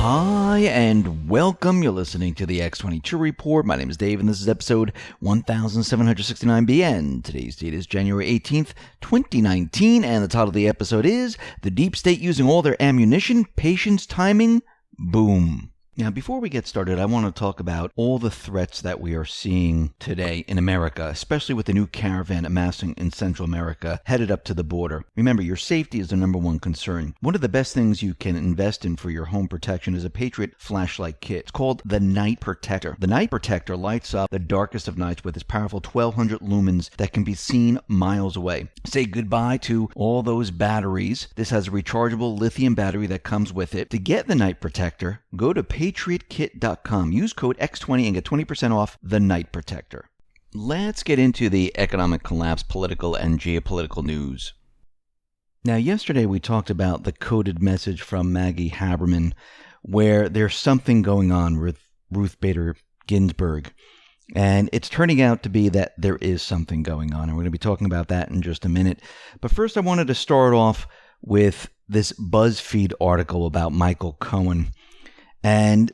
Hi, and welcome. You're listening to the X22 Report. My name is Dave, and this is episode 1769B, and today's date is January 18th, 2019, and the title of the episode is The Deep State Using All Their Ammunition, Patience, Timing, Boom. Now, before we get started, I want to talk about all the threats that we are seeing today in America, especially with the new caravan amassing in Central America, headed up to the border. Remember, your safety is the number one concern. One of the best things you can invest in for your home protection is a Patriot flashlight kit. It's called the Night Protector. The Night Protector lights up the darkest of nights with its powerful 1200 lumens that can be seen miles away. Say goodbye to all those batteries. This has a rechargeable lithium battery that comes with it. To get the Night Protector, go to patriotkit.com. Use code X20 and get 20% off the Night Protector. Let's get into the economic collapse, political and geopolitical news. Now, yesterday we talked about the coded message from Maggie Haberman, where there's something going on with Ruth Bader Ginsburg. And it's turning out to be that there is something going on. And we're going to be talking about that in just a minute. But first, I wanted to start off with this BuzzFeed article about Michael Cohen. And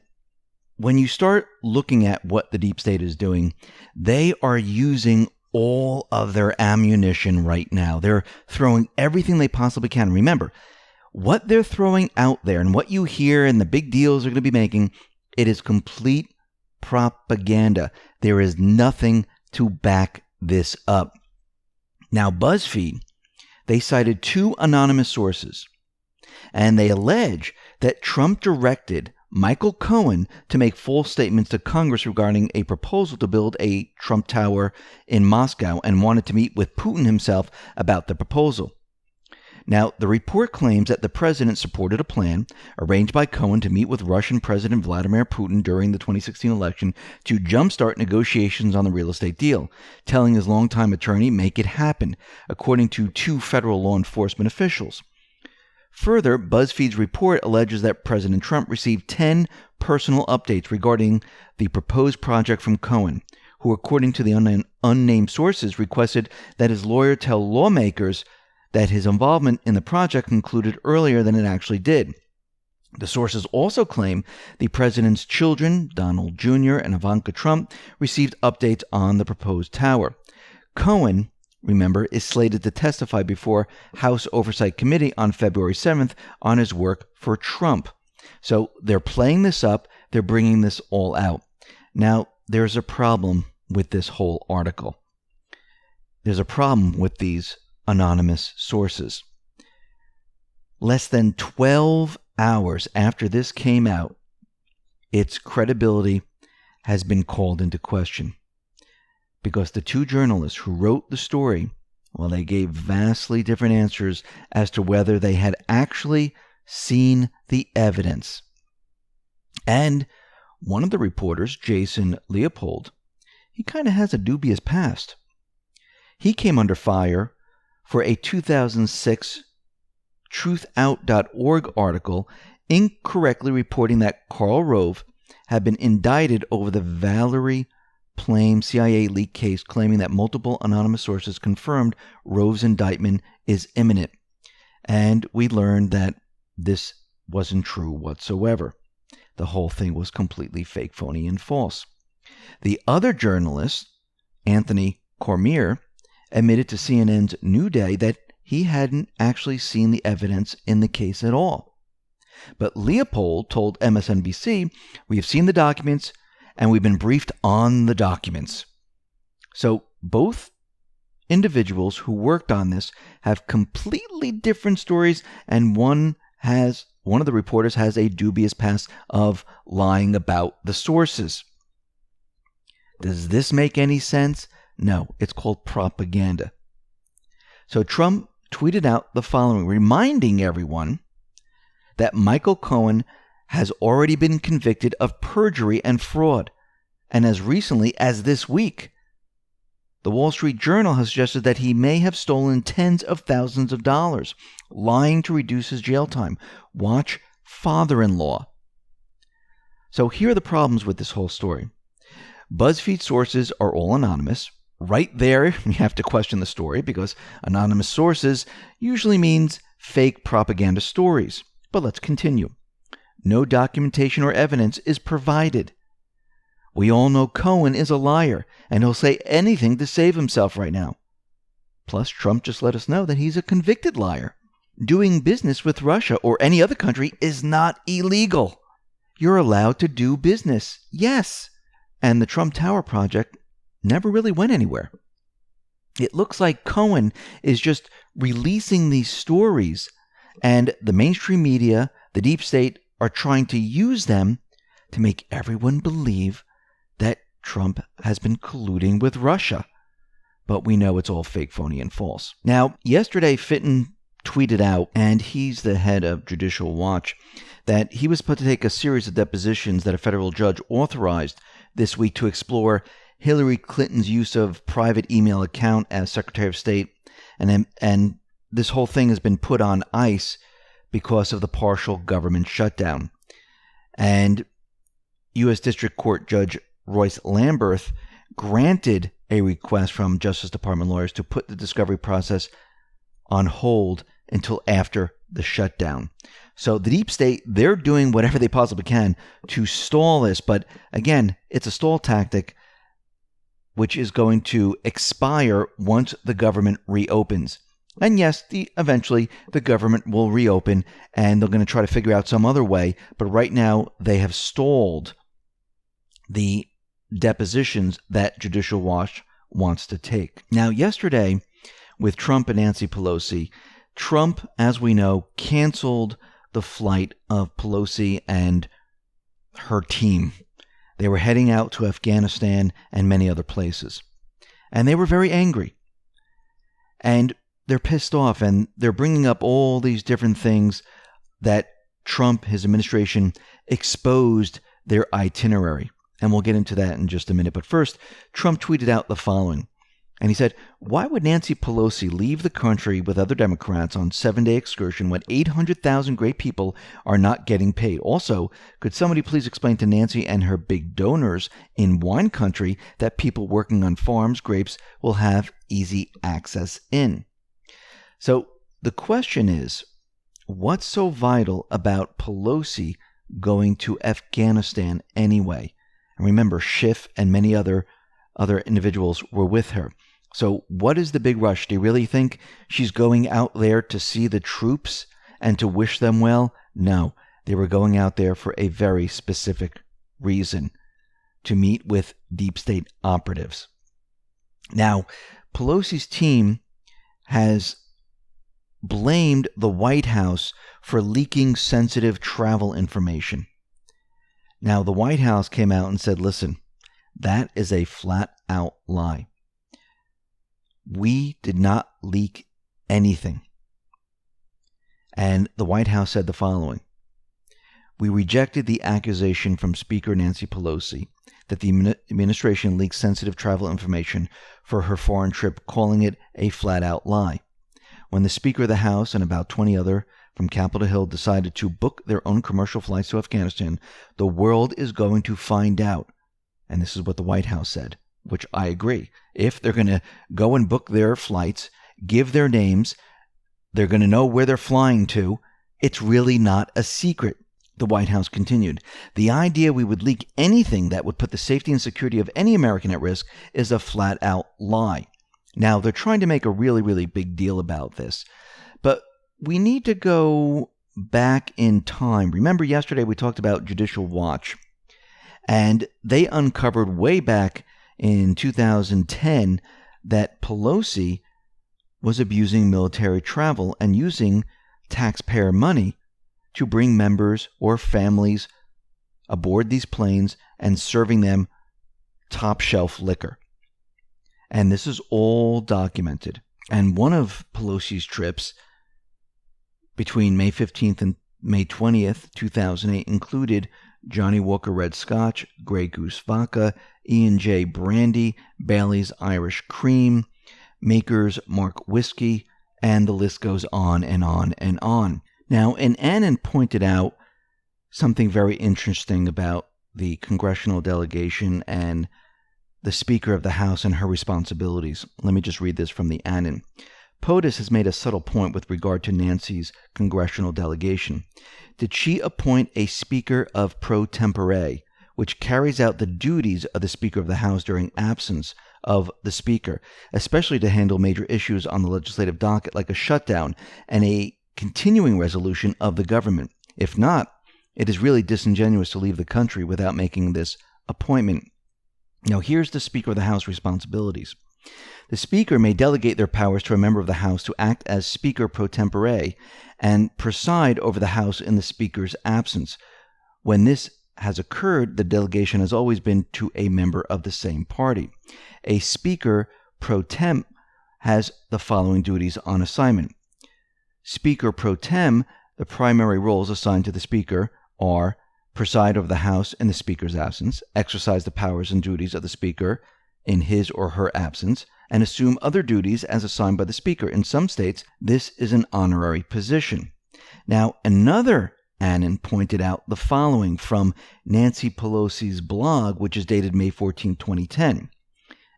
when you start looking at what the deep state is doing, they are using all of their ammunition right now. They're throwing everything they possibly can. Remember, what they're throwing out there and what you hear and the big deals they're going to be making, it is complete propaganda. There is nothing to back this up. Now, BuzzFeed, they cited two anonymous sources, and they allege that Trump directed Michael Cohen to make false statements to Congress regarding a proposal to build a Trump Tower in Moscow and wanted to meet with Putin himself about the proposal. Now, the report claims that the president supported a plan arranged by Cohen to meet with Russian President Vladimir Putin during the 2016 election to jumpstart negotiations on the real estate deal, telling his longtime attorney, "Make it happen," according to two federal law enforcement officials. Further, BuzzFeed's report alleges that President Trump received 10 personal updates regarding the proposed project from Cohen, who, according to the unnamed sources, requested that his lawyer tell lawmakers that his involvement in the project concluded earlier than it actually did. The sources also claim the president's children, Donald Jr. and Ivanka Trump, received updates on the proposed tower. Cohen, remember, is slated to testify before House Oversight Committee on February 7th on his work for Trump. So they're playing this up. They're bringing this all out. Now, there's a problem with this whole article. There's a problem with these anonymous sources. Less than 12 hours after this came out, its credibility has been called into question. Because the two journalists who wrote the story, well, they gave vastly different answers as to whether they had actually seen the evidence. And one of the reporters, Jason Leopold, he kind of has a dubious past. He came under fire for a 2006 truthout.org article incorrectly reporting that Karl Rove had been indicted over the Valerie Plame CIA leak case, claiming that multiple anonymous sources confirmed Rove's indictment is imminent. And we learned that this wasn't true whatsoever. The whole thing was completely fake, phony, and false. The other journalist, Anthony Cormier, admitted to CNN's New Day that he hadn't actually seen the evidence in the case at all. But Leopold told MSNBC, "We have seen the documents, and we've been briefed on the documents." So both individuals who worked on this have completely different stories, and one of the reporters has a dubious past of lying about the sources. Does this make any sense? No, it's called propaganda. So Trump tweeted out the following, reminding everyone that Michael Cohen has already been convicted of perjury and fraud. And as recently as this week, the Wall Street Journal has suggested that he may have stolen tens of thousands of dollars, lying to reduce his jail time. Watch father-in-law. So here are the problems with this whole story. BuzzFeed sources are all anonymous. Right there, you have to question the story because anonymous sources usually means fake propaganda stories. But let's continue. no documentation or evidence is provided. We all know Cohen is a liar, and he'll say anything to save himself right now. Plus, Trump just let us know that he's a convicted liar. Doing business with Russia or any other country is not illegal. You're allowed to do business, yes. And the Trump Tower project never really went anywhere. It looks like Cohen is just releasing these stories, and the mainstream media, the deep state, are trying to use them to make everyone believe that Trump has been colluding with Russia. But we know it's all fake, phony, and false. Now, yesterday, Fitton tweeted out, and he's the head of Judicial Watch, that he was supposed to take a series of depositions that a federal judge authorized this week to explore Hillary Clinton's use of private email account as Secretary of State, and this whole thing has been put on ice because of the partial government shutdown. And U.S. District Court Judge Royce Lamberth granted a request from Justice Department lawyers to put the discovery process on hold until after the shutdown. So the deep state, they're doing whatever they possibly can to stall this. But again, it's a stall tactic which is going to expire once the government reopens. And yes, eventually the government will reopen and they're going to try to figure out some other way. But right now they have stalled the depositions that Judicial Watch wants to take. Now, yesterday, with Trump and Nancy Pelosi, Trump, as we know, canceled the flight of Pelosi and her team. They were heading out to Afghanistan and many other places. And they were very angry. And they're pissed off, and they're bringing up all these different things that Trump, his administration, exposed their itinerary. And we'll get into that in just a minute. But first, Trump tweeted out the following. And he said, "Why would Nancy Pelosi leave the country with other Democrats on 7-day excursion when 800,000 great people are not getting paid? Also, could somebody please explain to Nancy and her big donors in wine country that people working on farms, grapes, will have easy access in?" So the question is, what's so vital about Pelosi going to Afghanistan anyway? And remember, Schiff and many other individuals were with her. So what is the big rush? Do you really think she's going out there to see the troops and to wish them well? No, they were going out there for a very specific reason, to meet with deep state operatives. Now, Pelosi's team has blamed the White House for leaking sensitive travel information. Now, the White House came out and said, listen, that is a flat-out lie. We did not leak anything. And the White House said the following: "We rejected the accusation from Speaker Nancy Pelosi that the administration leaked sensitive travel information for her foreign trip, calling it a flat-out lie. When the Speaker of the House and about 20 other from Capitol Hill decided to book their own commercial flights to Afghanistan, the world is going to find out." And this is what the White House said, which I agree. If they're going to go and book their flights, give their names, they're going to know where they're flying to, it's really not a secret. The White House continued, "The idea we would leak anything that would put the safety and security of any American at risk is a flat-out lie." Now, they're trying to make a really, really big deal about this. But we need to go back in time. Remember, yesterday we talked about Judicial Watch, and they uncovered way back in 2010 that Pelosi was abusing military travel and using taxpayer money to bring members or families aboard these planes and serving them top shelf liquor. And this is all documented. And one of Pelosi's trips between May 15th and May 20th, 2008 included Johnny Walker Red Scotch, Grey Goose Vodka, E&J Brandy, Bailey's Irish Cream, Maker's Mark Whiskey, and the list goes on and on and on. Now, and Annan pointed out something very interesting about the congressional delegation and the Speaker of the House and her responsibilities. Let me just read this from the Annan. POTUS has made a subtle point with regard to Nancy's congressional delegation. Did she appoint a Speaker of pro tempore, which carries out the duties of the Speaker of the House during absence of the Speaker, especially to handle major issues on the legislative docket like a shutdown and a continuing resolution of the government? If not, it is really disingenuous to leave the country without making this appointment. Now, here's the Speaker of the House responsibilities. The Speaker may delegate their powers to a member of the House to act as Speaker pro tempore and preside over the House in the Speaker's absence. When this has occurred, the delegation has always been to a member of the same party. A Speaker pro tem has the following duties on assignment. Speaker pro tem, the primary roles assigned to the Speaker are preside over the House in the Speaker's absence, exercise the powers and duties of the Speaker in his or her absence, and assume other duties as assigned by the Speaker. In some states, this is an honorary position. Now, another Annan pointed out the following from Nancy Pelosi's blog, which is dated May 14, 2010.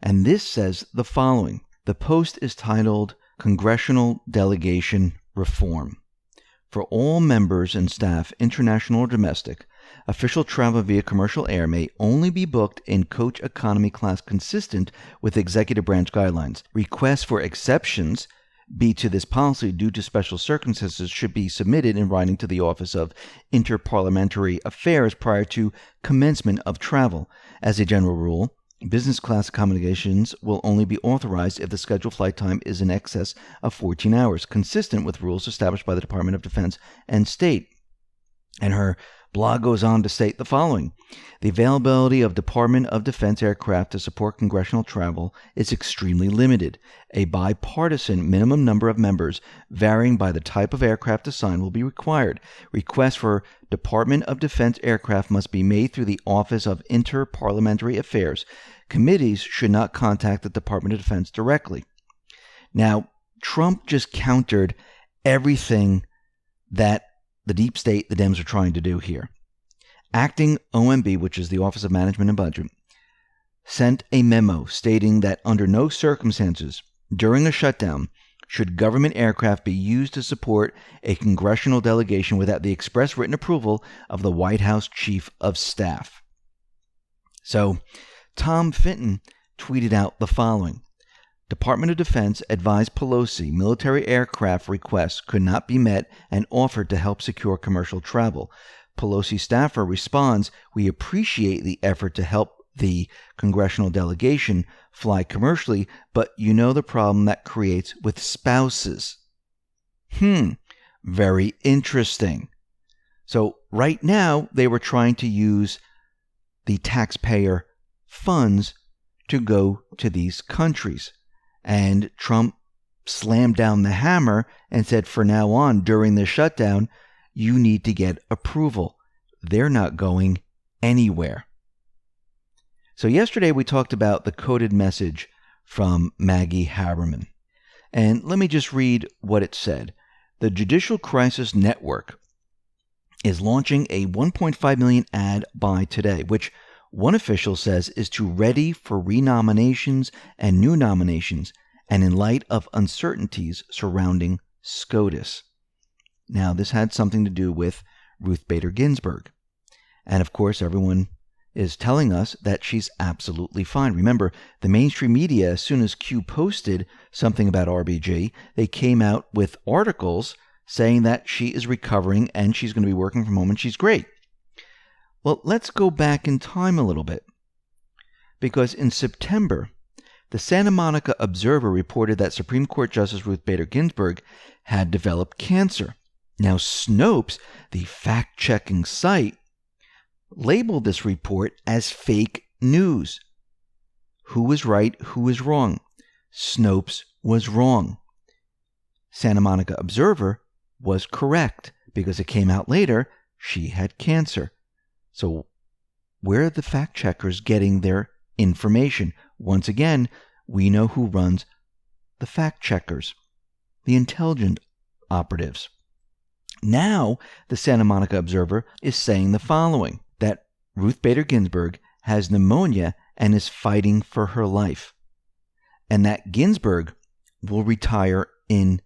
And this says the following. The post is titled Congressional Delegation Reform. For all members and staff, international or domestic, official travel via commercial air may only be booked in coach economy class consistent with executive branch guidelines. Requests for exceptions be to this policy due to special circumstances should be submitted in writing to the Office of Interparliamentary Affairs prior to commencement of travel. As a general rule, business class accommodations will only be authorized if the scheduled flight time is in excess of 14 hours, consistent with rules established by the Department of Defense and State. And her blog goes on to state the following. The availability of Department of Defense aircraft to support congressional travel is extremely limited. A bipartisan minimum number of members, varying by the type of aircraft assigned, will be required. Requests for Department of Defense aircraft must be made through the Office of Interparliamentary Affairs. Committees should not contact the Department of Defense directly. Now, Trump just countered everything that the deep state, the Dems, are trying to do here. Acting OMB, which is the Office of Management and Budget, sent a memo stating that under no circumstances during a shutdown should government aircraft be used to support a congressional delegation without the express written approval of the White House Chief of Staff. So, Tom Fitton tweeted out the following. Department of Defense advised Pelosi military aircraft requests could not be met and offered to help secure commercial travel. Pelosi staffer responds, "We appreciate the effort to help the congressional delegation fly commercially, but you know the problem that creates with spouses." Very interesting. So right now, they were trying to use the taxpayer funds to go to these countries. And Trump slammed down the hammer and said, from now on, during the shutdown, you need to get approval. They're not going anywhere. So yesterday we talked about the coded message from Maggie Haberman. And let me just read what it said. The Judicial Crisis Network is launching a 1.5 million ad buy today, which one official says is to ready for renominations and new nominations, and in light of uncertainties surrounding SCOTUS. Now, this had something to do with Ruth Bader Ginsburg. And of course, everyone is telling us that she's absolutely fine. Remember, the mainstream media, as soon as Q posted something about RBG, they came out with articles saying that she is recovering and she's going to be working from home and she's great. Well, let's go back in time a little bit, because in September, the Santa Monica Observer reported that Supreme Court Justice Ruth Bader Ginsburg had developed cancer. Now, Snopes, the fact-checking site, labeled this report as fake news. Who was right? Who was wrong? Snopes was wrong. Santa Monica Observer was correct, because it came out later she had cancer. So where are the fact checkers getting their information? Once again, we know who runs the fact checkers, the intelligent operatives. Now, the Santa Monica Observer is saying the following, that Ruth Bader Ginsburg has pneumonia and is fighting for her life, and that Ginsburg will retire in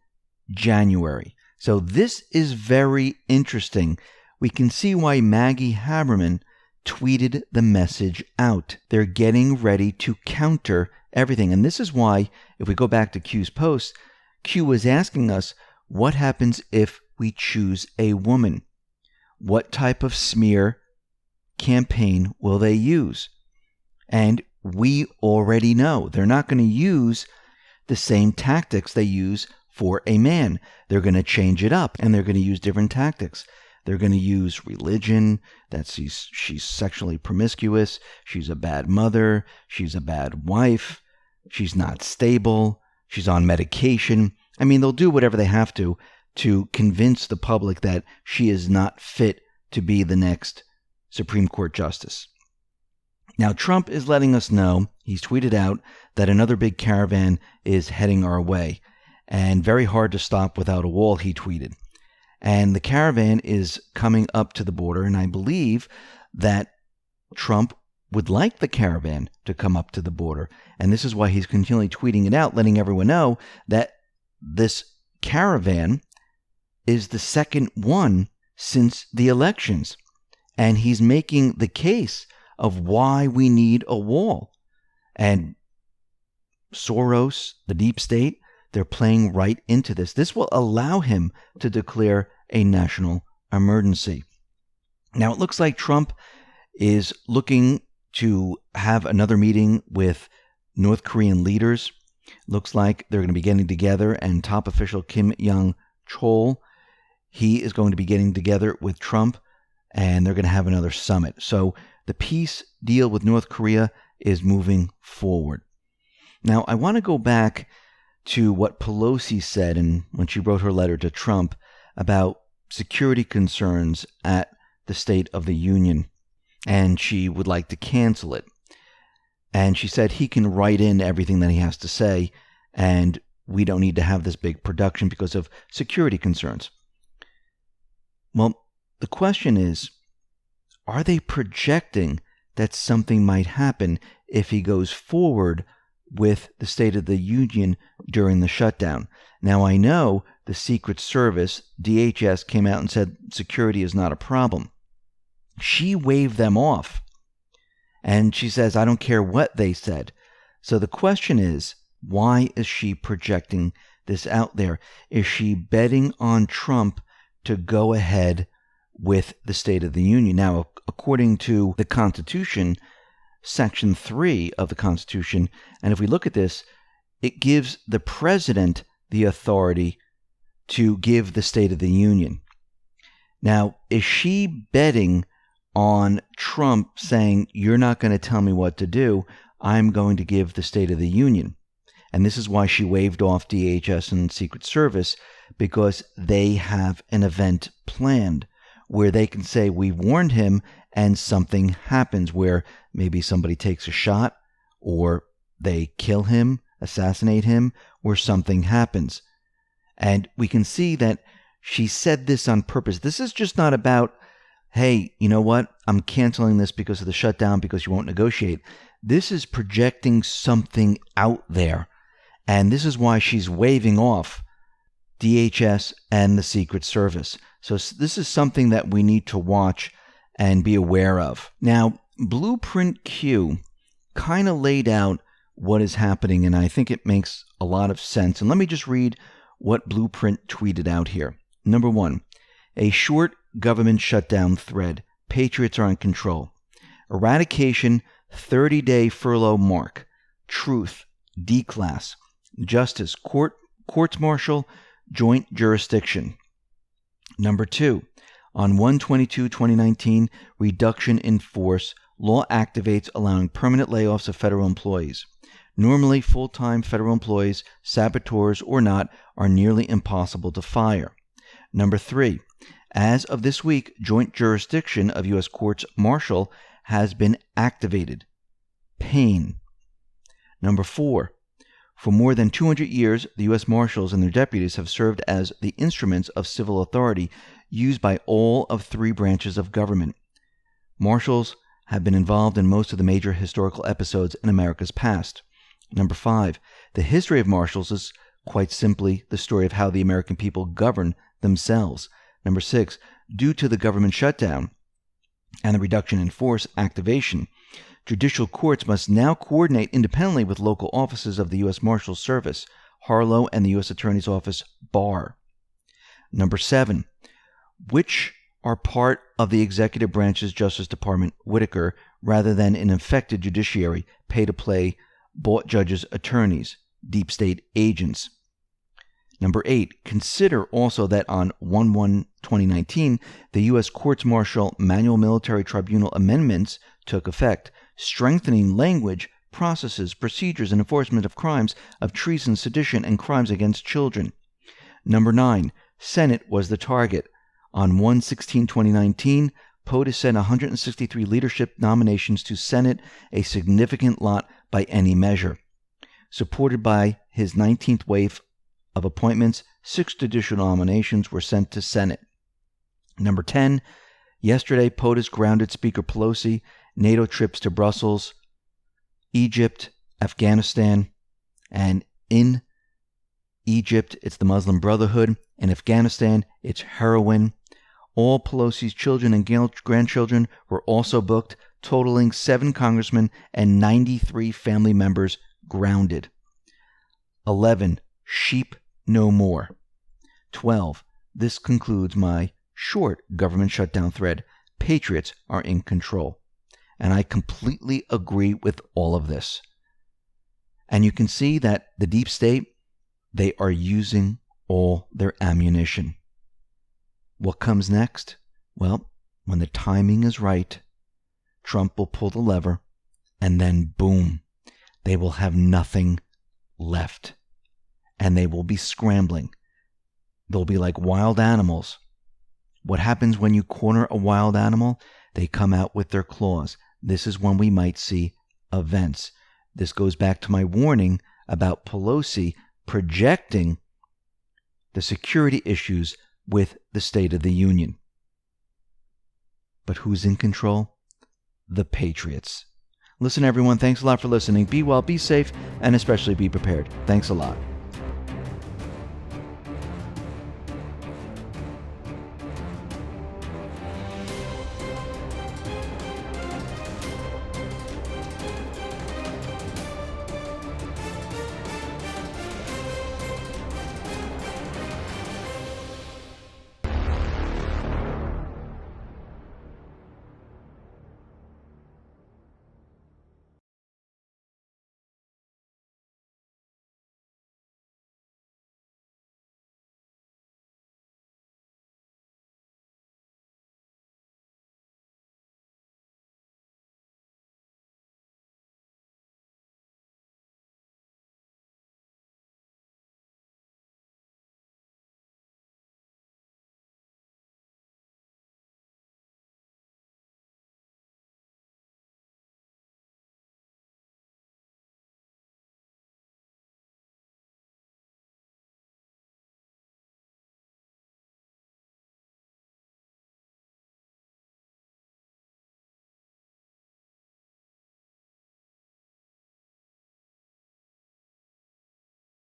January. So this is very interesting. We can see why Maggie Haberman tweeted the message out. They're getting ready to counter everything. And this is why, if we go back to Q's post, Q was asking us, what happens if we choose a woman? What type of smear campaign will they use? And we already know they're not going to use the same tactics they use for a man. They're going to change it up, and they're going to use different tactics. They're going to use religion, that she's sexually promiscuous, she's a bad mother, she's a bad wife, she's not stable, she's on medication. I mean, they'll do whatever they have to convince the public that she is not fit to be the next Supreme Court justice. Now, Trump is letting us know, he's tweeted out, that another big caravan is heading our way, and very hard to stop without a wall, he tweeted. And the caravan is coming up to the border, and I believe that Trump would like the caravan to come up to the border. And this is why he's continually tweeting it out, letting everyone know that this caravan is the second one since the elections. And he's making the case of why we need a wall. And Soros, the deep state, they're playing right into this. This will allow him to declare a national emergency. Now, it looks like Trump is looking to have another meeting with North Korean leaders. Looks like they're going to be getting together, and top official Kim Young-chol, he is going to be getting together with Trump, and they're going to have another summit. So the peace deal with North Korea is moving forward. Now, I want to go back to what Pelosi said when she wrote her letter to Trump about security concerns at the State of the Union, and she would like to cancel it. And she said he can write in everything that he has to say, and we don't need to have this big production because of security concerns. Well, the question is, are they projecting that something might happen if he goes forward with the State of the Union during the shutdown? Now, I know the Secret Service, DHS, came out and said security is not a problem. She waved them off. And she says, I don't care what they said. So the question is, why is she projecting this out there? Is she betting on Trump to go ahead with the State of the Union? Now, according to the Constitution, Section 3 of the Constitution, and if we look at this, it gives the president the authority to give the State of the Union. Now, is she betting on Trump saying, you're not going to tell me what to do, I'm going to give the State of the Union? And this is why she waved off DHS and Secret Service, because they have an event planned where they can say, we warned him, and something happens where maybe somebody takes a shot, or they kill him, assassinate him, or something happens. And we can see that she said this on purpose. This is just not about, hey, you know what? I'm canceling this because of the shutdown because you won't negotiate. This is projecting something out there. And this is why she's waving off DHS and the Secret Service. So this is something that we need to watch and be aware of. Now, Blueprint Q kind of laid out what is happening, and I think it makes a lot of sense. And let me just read what Blueprint tweeted out here. Number 1, a short government shutdown thread. Patriots are in control. Eradication, 30-day furlough mark. Truth, D-class. Justice, courts-martial, joint jurisdiction. Number 2, on 1/22/2019, reduction in force. Law activates allowing permanent layoffs of federal employees. Normally, full-time federal employees, saboteurs or not, are nearly impossible to fire. Number 3, as of this week, joint jurisdiction of U.S. courts-martial has been activated. Pain. Number 4, for more than 200 years, the U.S. Marshals and their deputies have served as the instruments of civil authority used by all of 3 branches of government. Marshals have been involved in most of the major historical episodes in America's past. Number 5, the history of marshals is Quite simply, the story of how the American people govern themselves. Number 6, due to the government shutdown and the reduction in force activation, judicial courts must now coordinate independently with local offices of the U.S. Marshals Service, Harlow, and the U.S. Attorney's Office, Bar. Number 7, which are part of the executive branch's Justice Department, Whitaker, rather than an infected judiciary, pay-to-play, bought judges, attorneys, deep state agents. Number 8, consider also that on 1/1/2019, the U.S. Courts-Martial Manual Military Tribunal amendments took effect, strengthening language, processes, procedures, and enforcement of crimes of treason, sedition, and crimes against children. Number 9, Senate was the target. On 1/16/2019, POTUS sent 163 leadership nominations to Senate, a significant lot by any measure. Supported by his 19th wave of appointments, 6 judicial nominations were sent to Senate. Number 10, yesterday POTUS grounded Speaker Pelosi, NATO trips to Brussels, Egypt, Afghanistan, and in Egypt it's the Muslim Brotherhood, in Afghanistan it's heroin. All Pelosi's children and grandchildren were also booked, totaling 7 congressmen and 93 family members grounded. 11, sheep no more. 12, this concludes my short government shutdown thread. Patriots are in control. And I completely agree with all of this. And you can see that the deep state, they are using all their ammunition. What comes next? Well, when the timing is right, Trump will pull the lever, and then boom, they will have nothing left. And they will be scrambling. They'll be like wild animals. What happens when you corner a wild animal? They come out with their claws. This is when we might see events. This goes back to my warning about Pelosi projecting the security issues with the State of the Union. But who's in control? The Patriots. Listen, everyone, thanks a lot for listening. Be well, be safe, and especially be prepared. Thanks a lot.